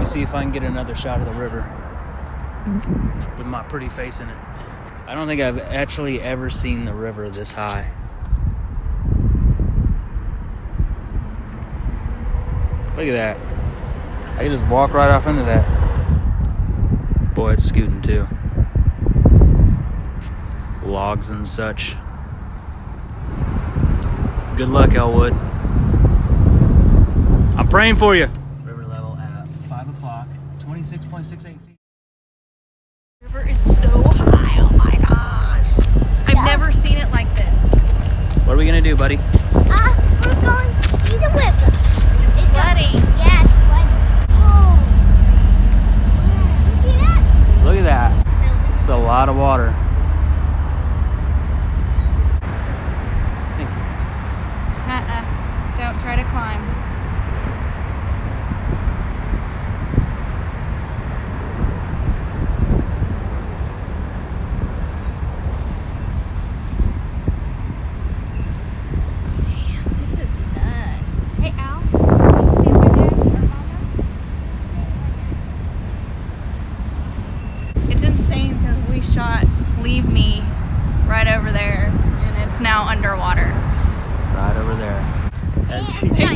me see if I can get another shot of the river with my pretty face in it. I don't think I've actually ever seen the river this high. Look at that. I can just walk right off into that. Boy, it's scooting too. Logs and such. Good luck, Elwood. I'm praying for you. River level at 5 o'clock, 26.68 feet. The river is so high, oh my gosh. I've never seen it like this. What are we gonna do, buddy? We're going to see the river. It's flooding. Yeah, it's flooding. Oh. You see that? Look at that. It's a lot of water. Thank you. Don't try to climb. Damn, this is nuts. Hey, Al, can you stand by Dad or Mama? It's insane because we shot Leave Me right over there and it's now underwater. Right over there. As you Picture